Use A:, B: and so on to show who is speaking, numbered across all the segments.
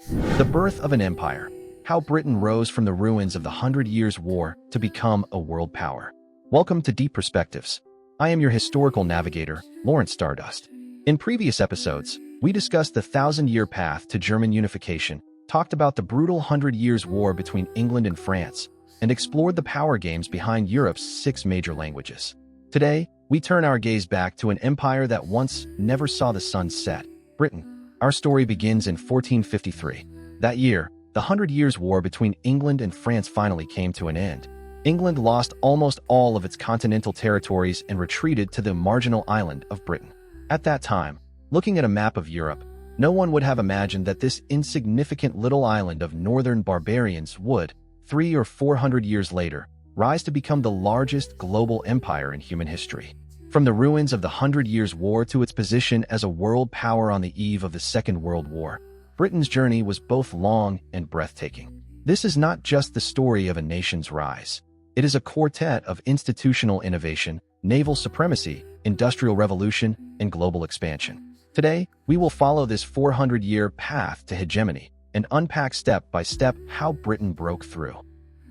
A: The birth of an empire. How Britain rose from the ruins of the Hundred Years' War to become a world power. Welcome to Deep Perspectives. I am your historical navigator, Lawrence Stardust. In previous episodes, we discussed the thousand-year path to German unification, talked about the brutal Hundred Years' War between England and France, and explored the power games behind Europe's 6 major languages. Today, we turn our gaze back to an empire that once never saw the sun set, Britain. Our story begins in 1453. That year, the Hundred Years' War between England and France finally came to an end. England lost almost all of its continental territories and retreated to the marginal island of Britain. At that time, looking at a map of Europe, no one would have imagined that this insignificant little island of northern barbarians would, 300 or 400 years later, rise to become the largest global empire in human history. From the ruins of the Hundred Years' War to its position as a world power on the eve of the Second World War, Britain's journey was both long and breathtaking. This is not just the story of a nation's rise. It is a quartet of institutional innovation, naval supremacy, industrial revolution, and global expansion. Today, we will follow this 400-year path to hegemony and unpack step by step how Britain broke through.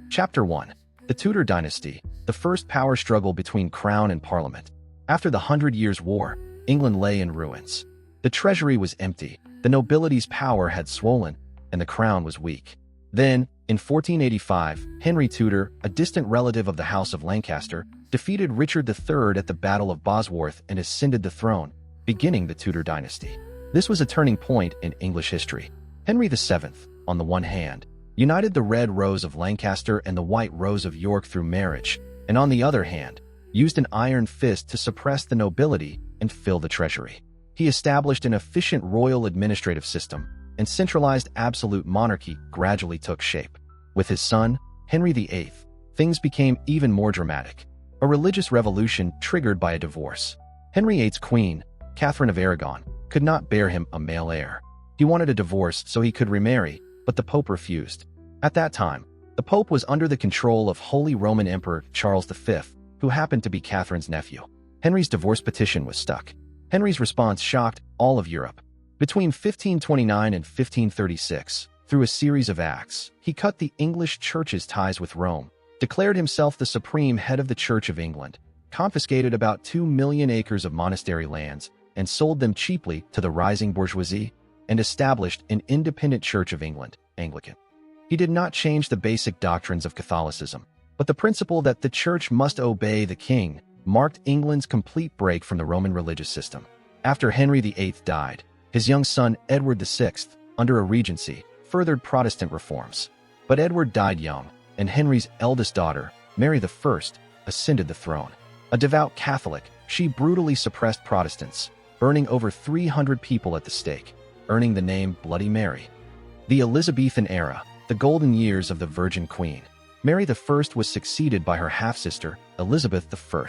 A: Chapter 1. The Tudor Dynasty, the first power struggle between crown and parliament. After the Hundred Years' War, England lay in ruins. The treasury was empty, the nobility's power had swollen, and the crown was weak. Then, in 1485, Henry Tudor, a distant relative of the House of Lancaster, defeated Richard III at the Battle of Bosworth and ascended the throne, beginning the Tudor dynasty. This was a turning point in English history. Henry VII, on the one hand, united the Red Rose of Lancaster and the White Rose of York through marriage, and on the other hand, used an iron fist to suppress the nobility and fill the treasury. He established an efficient royal administrative system, and centralized absolute monarchy gradually took shape. With his son, Henry VIII, things became even more dramatic. A religious revolution triggered by a divorce. Henry VIII's queen, Catherine of Aragon, could not bear him a male heir. He wanted a divorce so he could remarry, but the Pope refused. At that time, the Pope was under the control of Holy Roman Emperor Charles V, who happened to be Catherine's nephew. Henry's divorce petition was stuck. Henry's response shocked all of Europe. Between 1529 and 1536, through a series of acts, he cut the English Church's ties with Rome, declared himself the supreme head of the Church of England, confiscated about 2 million acres of monastery lands, and sold them cheaply to the rising bourgeoisie, and established an independent Church of England, Anglican. He did not change the basic doctrines of Catholicism, but the principle that the Church must obey the king marked England's complete break from the Roman religious system. After Henry VIII died, his young son Edward VI, under a regency, furthered Protestant reforms. But Edward died young, and Henry's eldest daughter, Mary I, ascended the throne. A devout Catholic, she brutally suppressed Protestants, burning over 300 people at the stake, earning the name Bloody Mary. The Elizabethan era, the golden years of the Virgin Queen. Mary I was succeeded by her half-sister, Elizabeth I.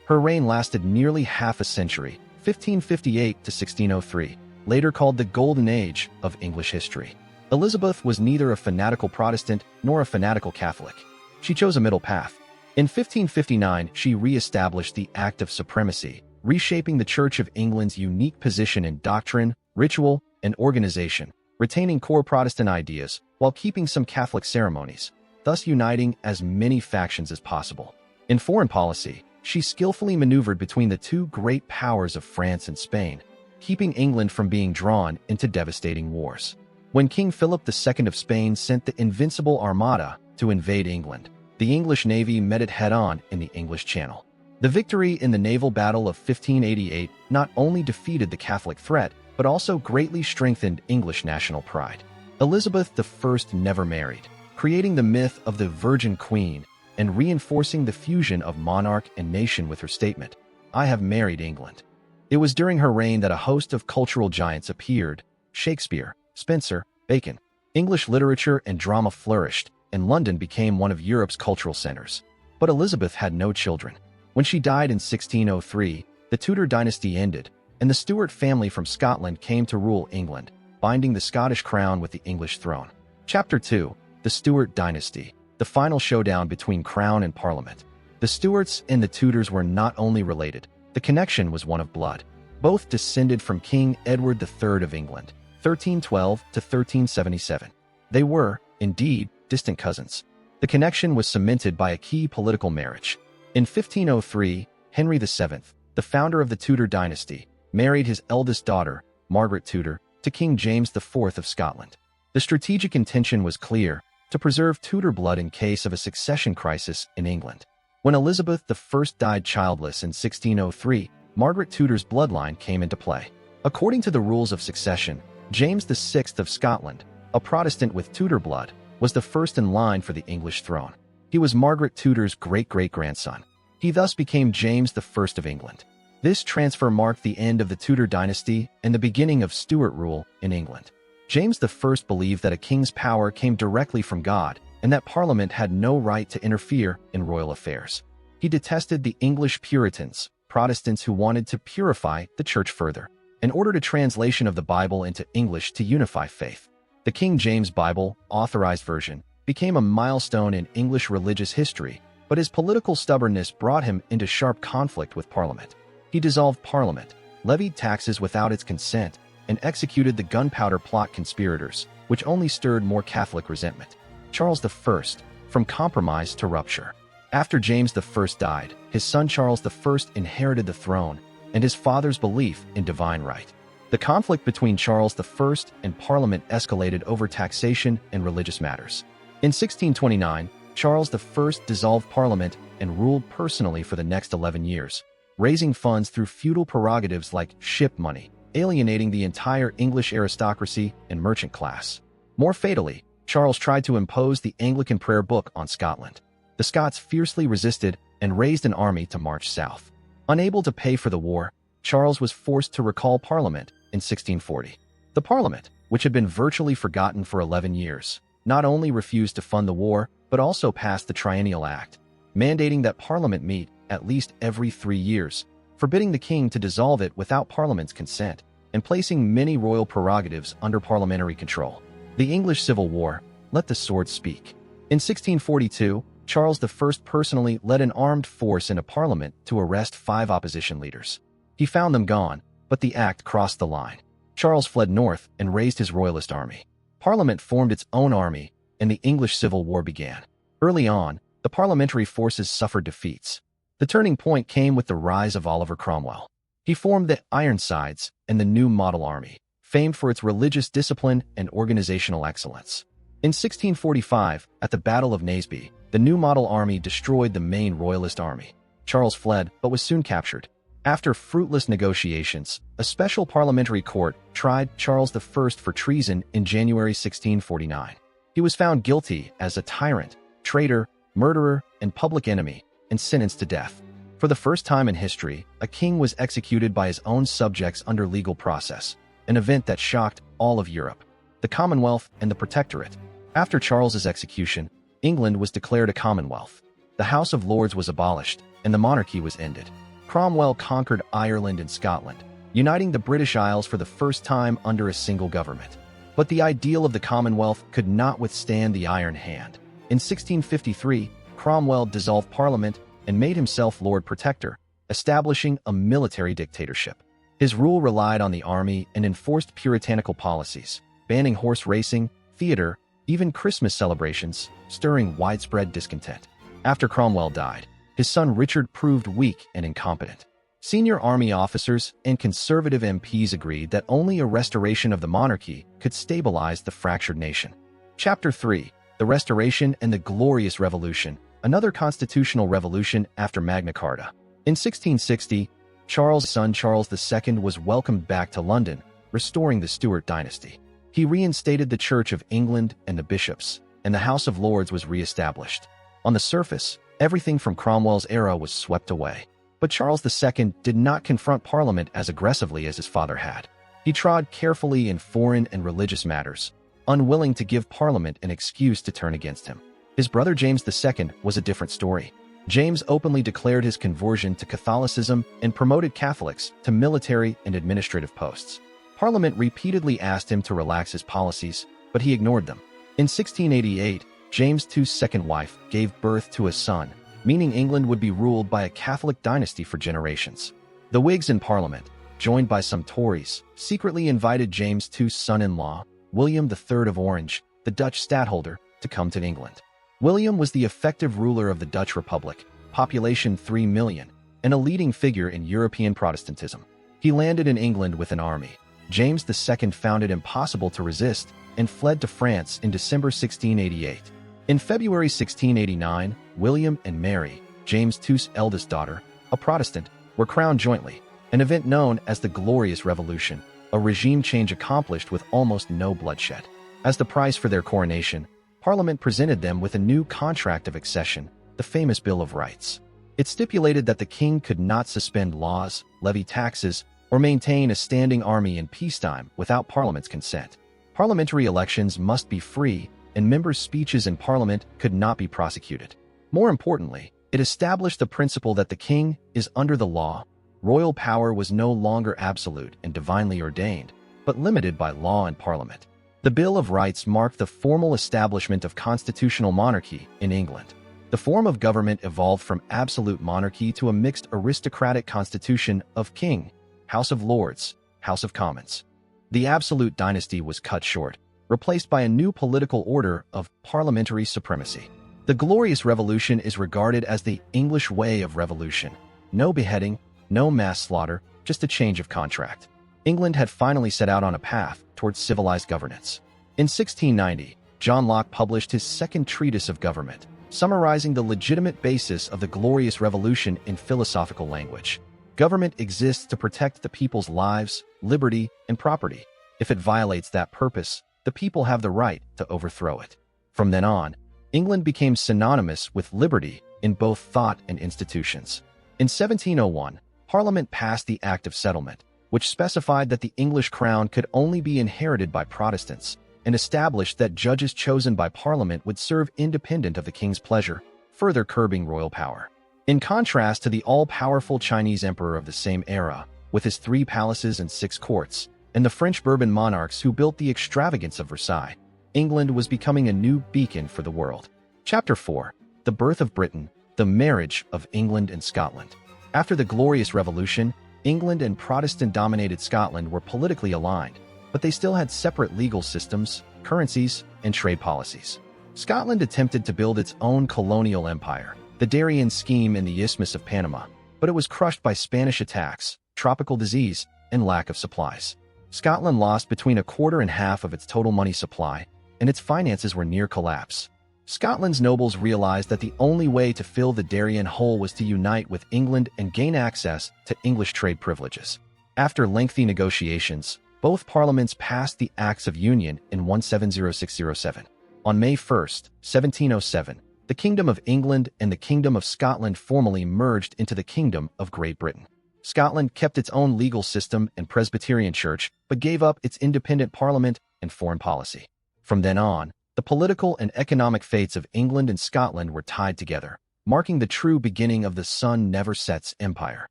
A: Her reign lasted nearly half a century, 1558 to 1603, later called the Golden Age of English history. Elizabeth was neither a fanatical Protestant nor a fanatical Catholic. She chose a middle path. In 1559, she re-established the Act of Supremacy, reshaping the Church of England's unique position in doctrine, ritual, and organization, retaining core Protestant ideas while keeping some Catholic ceremonies, thus uniting as many factions as possible. In foreign policy, she skillfully maneuvered between the two great powers of France and Spain, keeping England from being drawn into devastating wars. When King Philip II of Spain sent the Invincible Armada to invade England, the English navy met it head-on in the English Channel. The victory in the naval battle of 1588 not only defeated the Catholic threat, but also greatly strengthened English national pride. Elizabeth I never married, creating the myth of the Virgin Queen and reinforcing the fusion of monarch and nation with her statement, "I have married England." It was during her reign that a host of cultural giants appeared: Shakespeare, Spencer, Bacon. English literature and drama flourished, and London became one of Europe's cultural centers. But Elizabeth had no children. When she died in 1603, the Tudor dynasty ended, and the Stuart family from Scotland came to rule England, binding the Scottish crown with the English throne. Chapter 2. The Stuart Dynasty, the final showdown between crown and parliament. The Stuarts and the Tudors were not only related, the connection was one of blood. Both descended from King Edward III of England. 1312 to 1377. They were, indeed, distant cousins. The connection was cemented by a key political marriage. In 1503, Henry VII, the founder of the Tudor dynasty, married his eldest daughter, Margaret Tudor, to King James IV of Scotland. The strategic intention was clear: to preserve Tudor blood in case of a succession crisis in England. When Elizabeth I died childless in 1603, Margaret Tudor's bloodline came into play. According to the rules of succession, James VI of Scotland, a Protestant with Tudor blood, was the first in line for the English throne. He was Margaret Tudor's great-great-grandson. He thus became James I of England. This transfer marked the end of the Tudor dynasty and the beginning of Stuart rule in England. James I believed that a king's power came directly from God and that Parliament had no right to interfere in royal affairs. He detested the English Puritans, Protestants who wanted to purify the church further, and ordered a translation of the Bible into English to unify faith. The King James Bible, Authorized Version, became a milestone in English religious history, but his political stubbornness brought him into sharp conflict with Parliament. He dissolved Parliament, levied taxes without its consent, and executed the Gunpowder Plot conspirators, which only stirred more Catholic resentment. Charles I, from compromise to rupture. After James I died, his son Charles I inherited the throne and his father's belief in divine right. The conflict between Charles I and Parliament escalated over taxation and religious matters. In 1629, Charles I dissolved Parliament and ruled personally for the next 11 years, raising funds through feudal prerogatives like ship money, alienating the entire English aristocracy and merchant class. More fatally, Charles tried to impose the Anglican prayer book on Scotland. The Scots fiercely resisted and raised an army to march south. Unable to pay for the war, Charles was forced to recall Parliament in 1640. The Parliament, which had been virtually forgotten for 11 years, not only refused to fund the war, but also passed the Triennial Act, mandating that Parliament meet at least every 3 years, forbidding the king to dissolve it without Parliament's consent, and placing many royal prerogatives under parliamentary control. The English Civil War, let the sword speak. In 1642, Charles I personally led an armed force into Parliament to arrest 5 opposition leaders. He found them gone, but the act crossed the line. Charles fled north and raised his royalist army. Parliament formed its own army, and the English Civil War began. Early on, the parliamentary forces suffered defeats. The turning point came with the rise of Oliver Cromwell. He formed the Ironsides and the New Model Army, famed for its religious discipline and organizational excellence. In 1645, at the Battle of Naseby, the New Model Army destroyed the main royalist army. Charles fled, but was soon captured. After fruitless negotiations, a special parliamentary court tried Charles I for treason in January 1649. He was found guilty as a tyrant, traitor, murderer, and public enemy, and sentenced to death. For the first time in history, a king was executed by his own subjects under legal process, an event that shocked all of Europe, the Commonwealth, and the Protectorate. After Charles's execution, England was declared a Commonwealth. The House of Lords was abolished, and the monarchy was ended. Cromwell conquered Ireland and Scotland, uniting the British Isles for the first time under a single government. But the ideal of the Commonwealth could not withstand the Iron Hand. In 1653, Cromwell dissolved Parliament and made himself Lord Protector, establishing a military dictatorship. His rule relied on the army and enforced puritanical policies, banning horse racing, theater, even Christmas celebrations, stirring widespread discontent. After Cromwell died, his son Richard proved weak and incompetent. Senior army officers and conservative MPs agreed that only a restoration of the monarchy could stabilize the fractured nation. Chapter 3: The Restoration and the Glorious Revolution, another constitutional revolution after Magna Carta. In 1660, Charles' son Charles II was welcomed back to London, restoring the Stuart dynasty. He reinstated the Church of England and the bishops, and the House of Lords was re-established. On the surface, everything from Cromwell's era was swept away. But Charles II did not confront Parliament as aggressively as his father had. He trod carefully in foreign and religious matters, unwilling to give Parliament an excuse to turn against him. His brother James II was a different story. James openly declared his conversion to Catholicism and promoted Catholics to military and administrative posts. Parliament repeatedly asked him to relax his policies, but he ignored them. In 1688, James II's second wife gave birth to a son, meaning England would be ruled by a Catholic dynasty for generations. The Whigs in Parliament, joined by some Tories, secretly invited James II's son-in-law, William III of Orange, the Dutch stadtholder, to come to England. William was the effective ruler of the Dutch Republic, population 3 million, and a leading figure in European Protestantism. He landed in England with an army. James II found it impossible to resist and fled to France in December 1688. In February 1689, William and Mary, James II's eldest daughter, a Protestant, were crowned jointly, an event known as the Glorious Revolution, a regime change accomplished with almost no bloodshed. As the price for their coronation, Parliament presented them with a new contract of accession, the famous Bill of Rights. It stipulated that the king could not suspend laws, levy taxes, or maintain a standing army in peacetime without Parliament's consent. Parliamentary elections must be free, and members' speeches in Parliament could not be prosecuted. More importantly, it established the principle that the king is under the law. Royal power was no longer absolute and divinely ordained, but limited by law and Parliament. The Bill of Rights marked the formal establishment of constitutional monarchy in England. The form of government evolved from absolute monarchy to a mixed aristocratic constitution of king, House of Lords, House of Commons. The absolute dynasty was cut short, replaced by a new political order of parliamentary supremacy. The Glorious Revolution is regarded as the English way of revolution. No beheading, no mass slaughter, just a change of contract. England had finally set out on a path towards civilized governance. In 1690, John Locke published his second treatise of government, summarizing the legitimate basis of the Glorious Revolution in philosophical language. Government exists to protect the people's lives, liberty, and property. If it violates that purpose, the people have the right to overthrow it. From then on, England became synonymous with liberty in both thought and institutions. In 1701, Parliament passed the Act of Settlement, which specified that the English crown could only be inherited by Protestants, and established that judges chosen by Parliament would serve independent of the king's pleasure, further curbing royal power. In contrast to the all-powerful Chinese emperor of the same era, with his 3 palaces and 6 courts, and the French Bourbon monarchs who built the extravagance of Versailles, England was becoming a new beacon for the world. Chapter 4. The Birth of Britain, the Marriage of England and Scotland. After the Glorious Revolution, England and Protestant-dominated Scotland were politically aligned, but they still had separate legal systems, currencies, and trade policies. Scotland attempted to build its own colonial empire, the Darien scheme in the Isthmus of Panama, but it was crushed by Spanish attacks, tropical disease, and lack of supplies. Scotland lost between a quarter and half of its total money supply, and its finances were near collapse. Scotland's nobles realized that the only way to fill the Darien hole was to unite with England and gain access to English trade privileges. After lengthy negotiations, both parliaments passed the Acts of Union in 170607. On May 1, 1707, the Kingdom of England and the Kingdom of Scotland formally merged into the Kingdom of Great Britain. Scotland kept its own legal system and Presbyterian church, but gave up its independent parliament and foreign policy. From then on, the political and economic fates of England and Scotland were tied together, marking the true beginning of the sun never sets empire.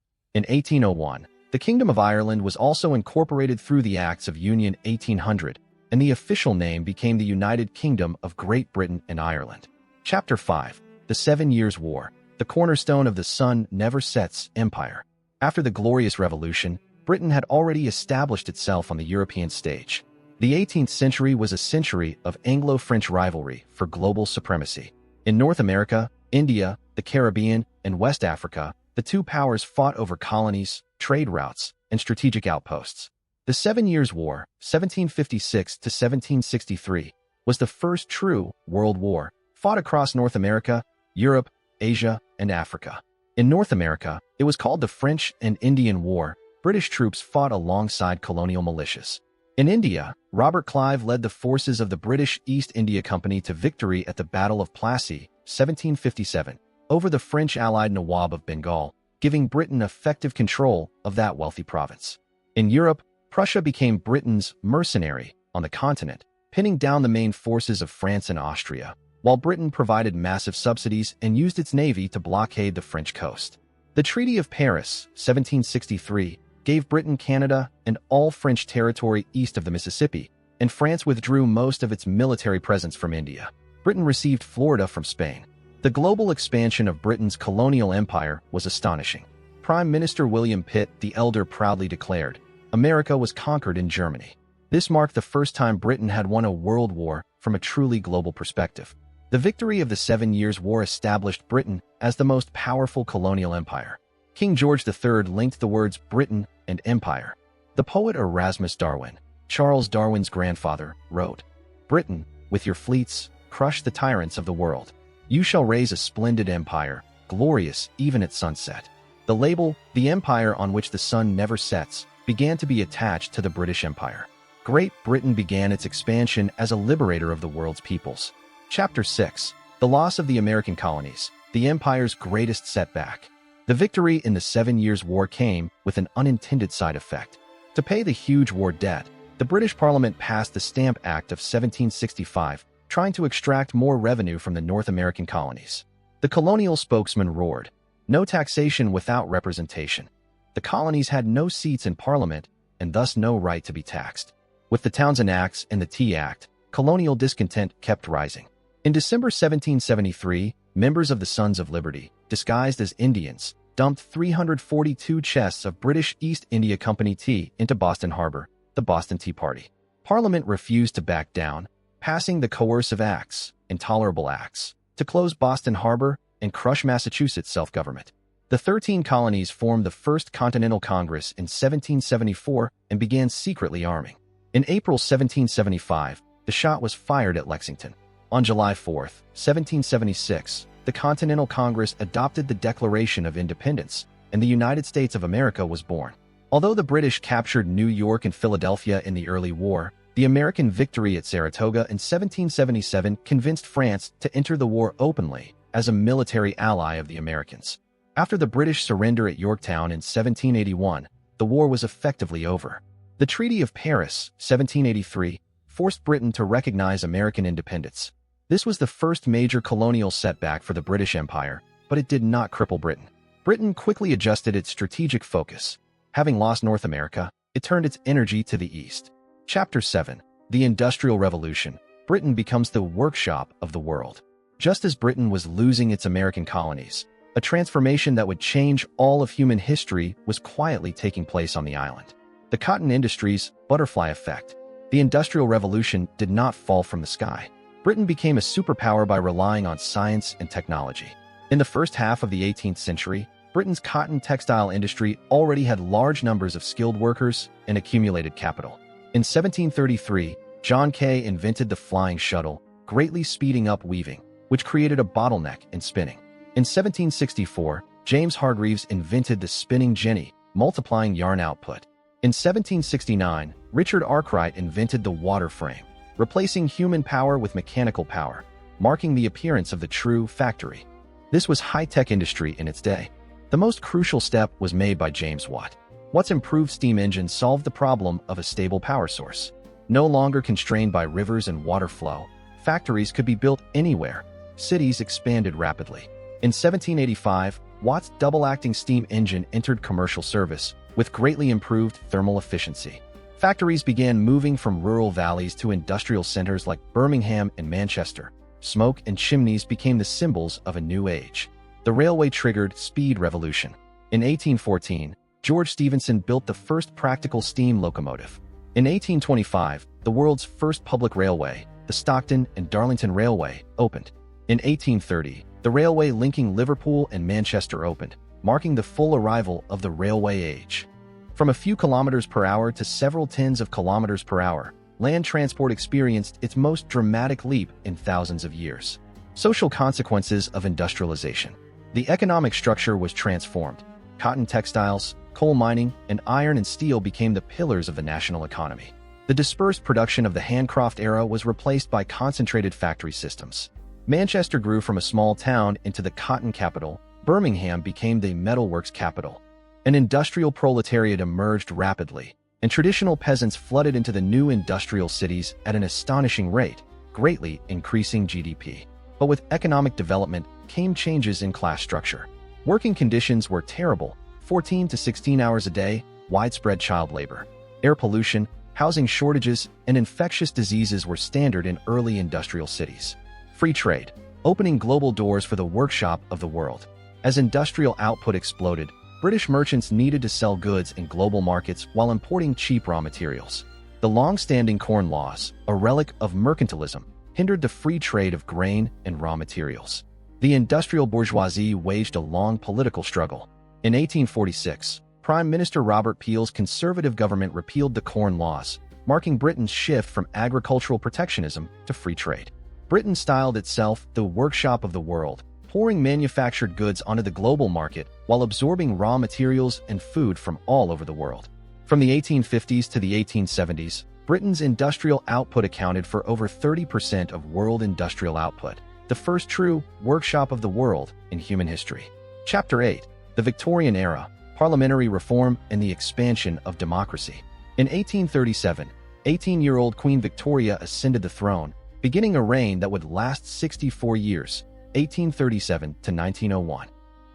A: In 1801, the Kingdom of Ireland was also incorporated through the Acts of Union 1800, and the official name became the United Kingdom of Great Britain and Ireland. Chapter 5. The 7 Years' War, the cornerstone of the sun never sets empire. After the Glorious Revolution, Britain had already established itself on the European stage. The 18th century was a century of Anglo-French rivalry for global supremacy. In North America, India, the Caribbean, and West Africa, the two powers fought over colonies, trade routes, and strategic outposts. The 7 Years' War, 1756 to 1763, was the first true world war, fought across North America, Europe, Asia, and Africa. In North America, it was called the French and Indian War. British troops fought alongside colonial militias. In India, Robert Clive led the forces of the British East India Company to victory at the Battle of Plassey, 1757, over the French allied Nawab of Bengal, giving Britain effective control of that wealthy province. In Europe, Prussia became Britain's mercenary on the continent, pinning down the main forces of France and Austria, while Britain provided massive subsidies and used its navy to blockade the French coast. The Treaty of Paris, 1763, gave Britain Canada and all French territory east of the Mississippi, and France withdrew most of its military presence from India. Britain received Florida from Spain. The global expansion of Britain's colonial empire was astonishing. Prime Minister William Pitt the Elder proudly declared, "America was conquered in Germany." This marked the first time Britain had won a world war from a truly global perspective. The victory of the 7 Years' War established Britain as the most powerful colonial empire. King George III linked the words Britain and empire. The poet Erasmus Darwin, Charles Darwin's grandfather, wrote, "Britain, with your fleets, crush the tyrants of the world. You shall raise a splendid empire, glorious even at sunset." The label, the empire on which the sun never sets, began to be attached to the British Empire. Great Britain began its expansion as a liberator of the world's peoples. Chapter 6. The Loss of the American Colonies, the empire's greatest setback. The victory in the 7 Years' War came with an unintended side effect. To pay the huge war debt, the British Parliament passed the Stamp Act of 1765, trying to extract more revenue from the North American colonies. The colonial spokesman roared, "No taxation without representation." The colonies had no seats in Parliament and thus no right to be taxed. With the Townshend Acts and the Tea Act, colonial discontent kept rising. In December 1773, members of the Sons of Liberty, disguised as Indians, dumped 342 chests of British East India Company tea into Boston Harbor, the Boston Tea Party. Parliament refused to back down, passing the Coercive Acts, Intolerable Acts, to close Boston Harbor and crush Massachusetts self-government. The 13 colonies formed the First Continental Congress in 1774 and began secretly arming. In April 1775, the shot was fired at Lexington. On July 4, 1776, the Continental Congress adopted the Declaration of Independence, and the United States of America was born. Although the British captured New York and Philadelphia in the early war, the American victory at Saratoga in 1777 convinced France to enter the war openly as a military ally of the Americans. After the British surrender at Yorktown in 1781, the war was effectively over. The Treaty of Paris, 1783, forced Britain to recognize American independence. This was the first major colonial setback for the British Empire, but it did not cripple Britain. Britain quickly adjusted its strategic focus. Having lost North America, it turned its energy to the east. Chapter 7. The Industrial Revolution. Britain becomes the workshop of the world. Just as Britain was losing its American colonies, a transformation that would change all of human history was quietly taking place on the island. The cotton industry's butterfly effect. The Industrial Revolution did not fall from the sky. Britain became a superpower by relying on science and technology. In the first half of the 18th century, Britain's cotton textile industry already had large numbers of skilled workers and accumulated capital. In 1733, John Kay invented the flying shuttle, greatly speeding up weaving, which created a bottleneck in spinning. In 1764, James Hargreaves invented the spinning jenny, multiplying yarn output. In 1769, Richard Arkwright invented the water frame, replacing human power with mechanical power, marking the appearance of the true factory. This was high-tech industry in its day. The most crucial step was made by James Watt. Watt's improved steam engine solved the problem of a stable power source. No longer constrained by rivers and water flow, factories could be built anywhere. Cities expanded rapidly. In 1785, Watt's double-acting steam engine entered commercial service, with greatly improved thermal efficiency. Factories began moving from rural valleys to industrial centers like Birmingham and Manchester. Smoke and chimneys became the symbols of a new age. The railway triggered speed revolution. In 1814, George Stephenson built the first practical steam locomotive. In 1825, the world's first public railway, the Stockton and Darlington Railway, opened. In 1830, the railway linking Liverpool and Manchester opened, marking the full arrival of the railway age. From a few kilometers per hour to several tens of kilometers per hour, land transport experienced its most dramatic leap in thousands of years. Social consequences of industrialization. The economic structure was transformed. Cotton textiles, coal mining, and iron and steel became the pillars of the national economy. The dispersed production of the handcraft era was replaced by concentrated factory systems. Manchester grew from a small town into the cotton capital. Birmingham became the metalworks capital. An industrial proletariat emerged rapidly, and traditional peasants flooded into the new industrial cities at an astonishing rate, greatly increasing GDP. But with economic development came changes in class structure. Working conditions were terrible, 14 to 16 hours a day, widespread child labor. Air pollution, housing shortages, and infectious diseases were standard in early industrial cities. Free trade, opening global doors for the workshop of the world. As industrial output exploded, British merchants needed to sell goods in global markets while importing cheap raw materials. The long-standing Corn Laws, a relic of mercantilism, hindered the free trade of grain and raw materials. The industrial bourgeoisie waged a long political struggle. In 1846, Prime Minister Robert Peel's Conservative government repealed the Corn Laws, marking Britain's shift from agricultural protectionism to free trade. Britain styled itself the workshop of the world, pouring manufactured goods onto the global market while absorbing raw materials and food from all over the world. From the 1850s to the 1870s, Britain's industrial output accounted for over 30% of world industrial output, the first true workshop of the world in human history. Chapter 8: The Victorian Era, Parliamentary Reform and the Expansion of Democracy. In 1837, 18-year-old Queen Victoria ascended the throne, beginning a reign that would last 64 years, 1837 to 1901.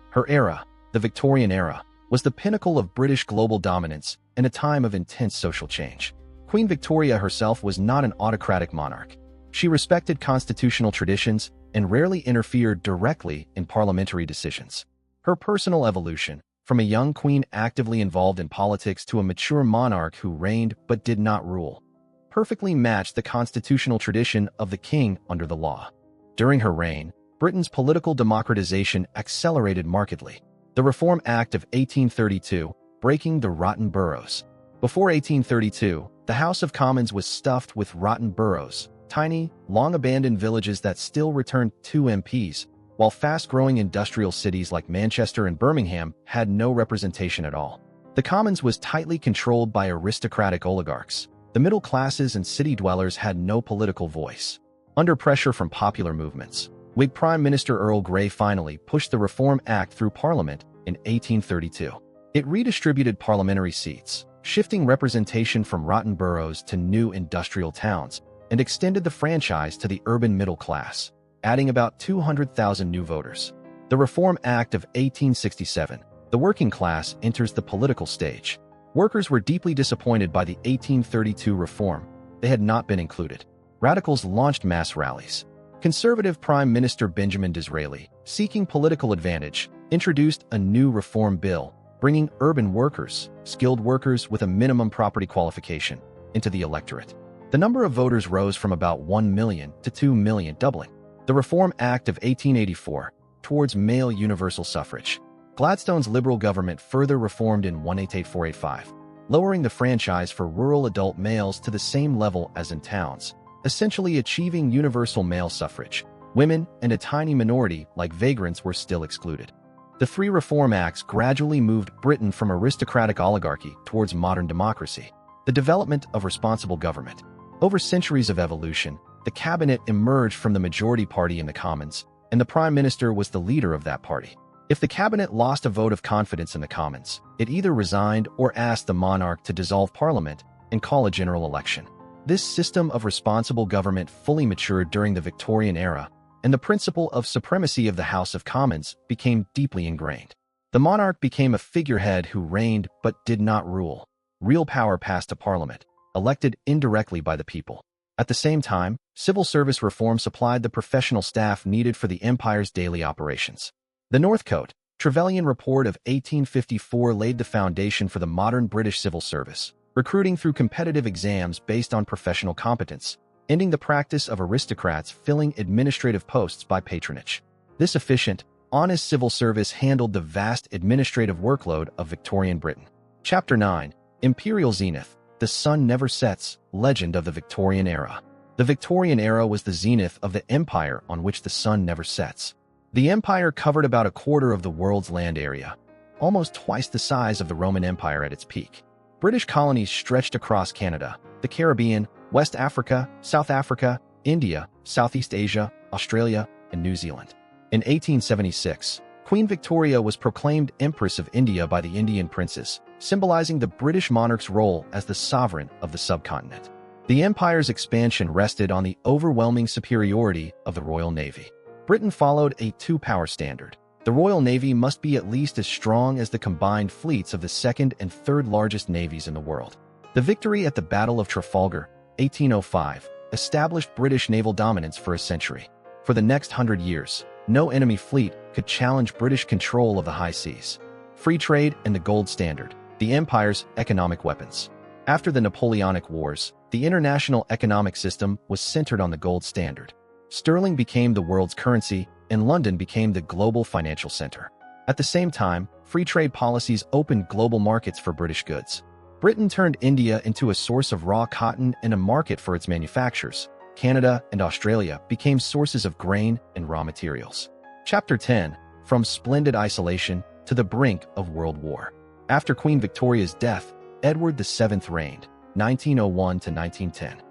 A: Her era, the Victorian era, was the pinnacle of British global dominance and a time of intense social change. Queen Victoria herself was not an autocratic monarch. She respected constitutional traditions and rarely interfered directly in parliamentary decisions. Her personal evolution, from a young queen actively involved in politics to a mature monarch who reigned but did not rule, perfectly matched the constitutional tradition of the king under the law. During her reign, Britain's political democratization accelerated markedly. The Reform Act of 1832, breaking the rotten boroughs. Before 1832, the House of Commons was stuffed with rotten boroughs, tiny, long-abandoned villages that still returned 2 MPs, while fast-growing industrial cities like Manchester and Birmingham had no representation at all. The Commons was tightly controlled by aristocratic oligarchs. The middle classes and city dwellers had no political voice. Under pressure from popular movements, Whig Prime Minister Earl Grey finally pushed the Reform Act through Parliament in 1832. It redistributed parliamentary seats, shifting representation from rotten boroughs to new industrial towns, and extended the franchise to the urban middle class, adding about 200,000 new voters. The Reform Act of 1867, the working class enters the political stage. Workers were deeply disappointed by the 1832 reform. They had not been included. Radicals launched mass rallies. Conservative Prime Minister Benjamin Disraeli, seeking political advantage, introduced a new reform bill, bringing urban workers, skilled workers with a minimum property qualification, into the electorate. The number of voters rose from about 1 million to 2 million, doubling. The Reform Act of 1884, towards male universal suffrage. Gladstone's Liberal government further reformed in 1884-85, lowering the franchise for rural adult males to the same level as in towns, essentially achieving universal male suffrage. Women and a tiny minority, like vagrants, were still excluded. The 3 Reform Acts gradually moved Britain from aristocratic oligarchy towards modern democracy. The development of responsible government. Over centuries of evolution, the cabinet emerged from the majority party in the Commons, and the Prime Minister was the leader of that party. If the cabinet lost a vote of confidence in the Commons, it either resigned or asked the monarch to dissolve Parliament and call a general election. This system of responsible government fully matured during the Victorian era, and the principle of supremacy of the House of Commons became deeply ingrained. The monarch became a figurehead who reigned but did not rule. Real power passed to Parliament, elected indirectly by the people. At the same time, civil service reform supplied the professional staff needed for the empire's daily operations. The Northcote, Trevelyan Report of 1854 laid the foundation for the modern British civil service, recruiting through competitive exams based on professional competence, ending the practice of aristocrats filling administrative posts by patronage. This efficient, honest civil service handled the vast administrative workload of Victorian Britain. Chapter 9: Imperial Zenith, the Sun Never Sets, Legend of the Victorian Era. The Victorian era was the zenith of the empire on which the sun never sets. The empire covered about a quarter of the world's land area, almost twice the size of the Roman Empire at its peak. British colonies stretched across Canada, the Caribbean, West Africa, South Africa, India, Southeast Asia, Australia, and New Zealand. In 1876, Queen Victoria was proclaimed Empress of India by the Indian princes, symbolizing the British monarch's role as the sovereign of the subcontinent. The empire's expansion rested on the overwhelming superiority of the Royal Navy. Britain followed a two-power standard. The Royal Navy must be at least as strong as the combined fleets of the second and third largest navies in the world. The victory at the Battle of Trafalgar, 1805, established British naval dominance for a century. For the next 100 years, no enemy fleet could challenge British control of the high seas. free trade and the gold standard, the empire's economic weapons. After the Napoleonic Wars, the international economic system was centered on the gold standard. Sterling became the world's currency, and London became the global financial center. At the same time, free trade policies opened global markets for British goods. Britain turned India into a source of raw cotton and a market for its manufactures. Canada and Australia became sources of grain and raw materials. Chapter 10. From Splendid Isolation to the Brink of World War. After Queen Victoria's death, Edward VII reigned, 1901 to 1910.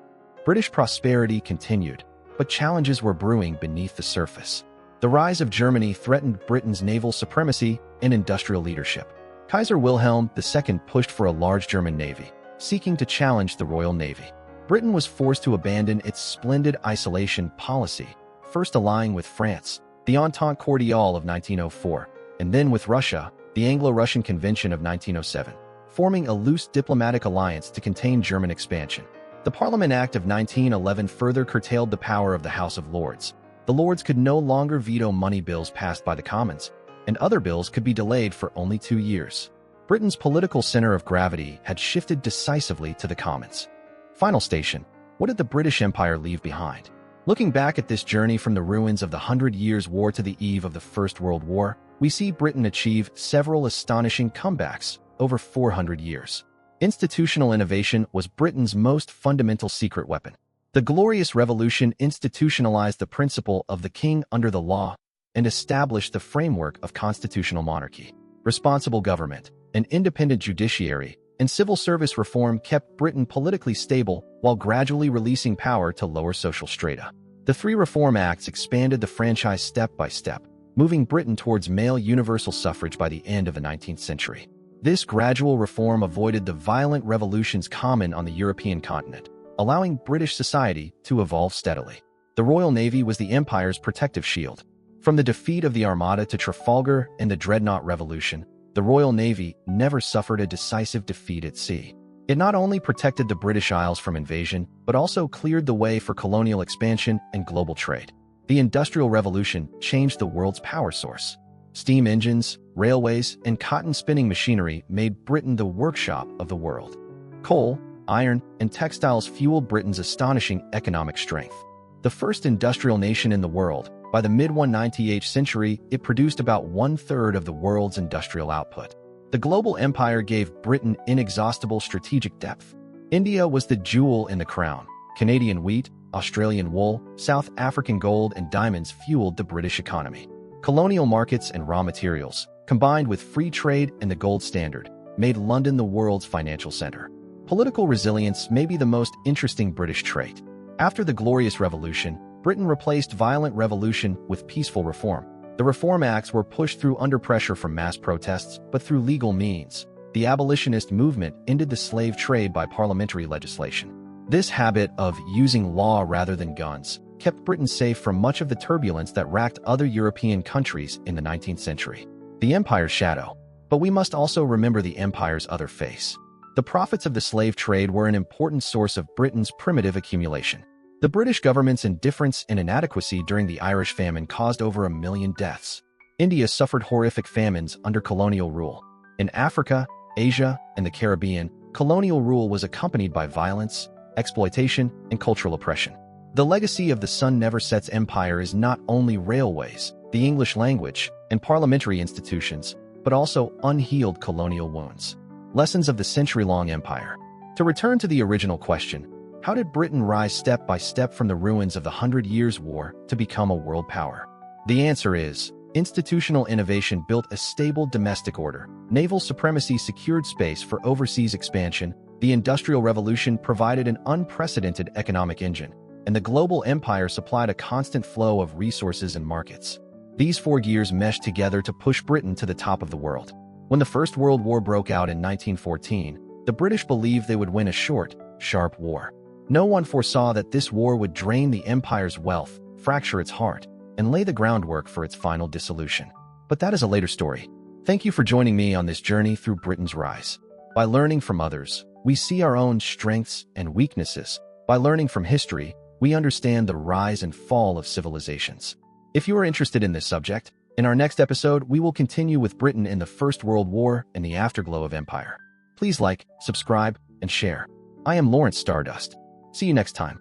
A: British prosperity continued, but challenges were brewing beneath the surface. The rise of Germany threatened Britain's naval supremacy and industrial leadership. Kaiser Wilhelm II pushed for a large German navy, seeking to challenge the Royal Navy. Britain was forced to abandon its splendid isolation policy, first allying with France, the Entente Cordiale of 1904, and then with Russia, the Anglo-Russian Convention of 1907, forming a loose diplomatic alliance to contain German expansion. The Parliament Act of 1911 further curtailed the power of the House of Lords. The Lords could no longer veto money bills passed by the Commons, and other bills could be delayed for only 2 years. Britain's political center of gravity had shifted decisively to the Commons. Final station. What did the British Empire leave behind? Looking back at this journey from the ruins of the 100 Years' War to the eve of the First World War, we see Britain achieve several astonishing comebacks over 400 years. Institutional innovation was Britain's most fundamental secret weapon. The Glorious Revolution institutionalized the principle of the king under the law and established the framework of constitutional monarchy. Responsible government, an independent judiciary, and civil service reform kept Britain politically stable while gradually releasing power to lower social strata. The three Reform Acts expanded the franchise step by step, moving Britain towards male universal suffrage by the end of the 19th century. This gradual reform avoided the violent revolutions common on the European continent, allowing British society to evolve steadily. The Royal Navy was the Empire's protective shield. From the defeat of the Armada to Trafalgar and the Dreadnought Revolution, the Royal Navy never suffered a decisive defeat at sea. It not only protected the British Isles from invasion, but also cleared the way for colonial expansion and global trade. The Industrial Revolution changed the world's power source. Steam engines, railways, and cotton spinning machinery made Britain the workshop of the world. Coal, iron, and textiles fueled Britain's astonishing economic strength. The first industrial nation in the world, by the mid-19th century, it produced about 1/3 of the world's industrial output. The global empire gave Britain inexhaustible strategic depth. India was the jewel in the crown. Canadian wheat, Australian wool, South African gold, and diamonds fueled the British economy. Colonial markets and raw materials, combined with free trade and the gold standard, made London the world's financial center. Political resilience may be the most interesting British trait. After the Glorious Revolution, Britain replaced violent revolution with peaceful reform. The Reform Acts were pushed through under pressure from mass protests, but through legal means. The abolitionist movement ended the slave trade by parliamentary legislation. This habit of using law rather than guns kept Britain safe from much of the turbulence that racked other European countries in the 19th century. The empire's shadow. But we must also remember the empire's other face. The profits of the slave trade were an important source of Britain's primitive accumulation. The British government's indifference and inadequacy during the Irish famine caused over 1 million deaths. India suffered horrific famines under colonial rule. In Africa, Asia, and the Caribbean, colonial rule was accompanied by violence, exploitation, and cultural oppression. The legacy of the sun never sets empire is not only railways, the English language, and parliamentary institutions, but also unhealed colonial wounds. Lessons of the century-long empire. To return to the original question, how did Britain rise step by step from the ruins of the 100 Years' War to become a world power? The answer is, institutional innovation built a stable domestic order, naval supremacy secured space for overseas expansion, the Industrial Revolution provided an unprecedented economic engine, and the global empire supplied a constant flow of resources and markets. These 4 gears meshed together to push Britain to the top of the world. When the First World War broke out in 1914, the British believed they would win a short, sharp war. No one foresaw that this war would drain the empire's wealth, fracture its heart, and lay the groundwork for its final dissolution. But that is a later story. Thank you for joining me on this journey through Britain's rise. By learning from others, we see our own strengths and weaknesses. By learning from history, we understand the rise and fall of civilizations. If you are interested in this subject, In our next episode, we will continue with Britain in the First World War and the afterglow of empire. Please like, subscribe, and share. I am Lawrence Stardust. See you next time.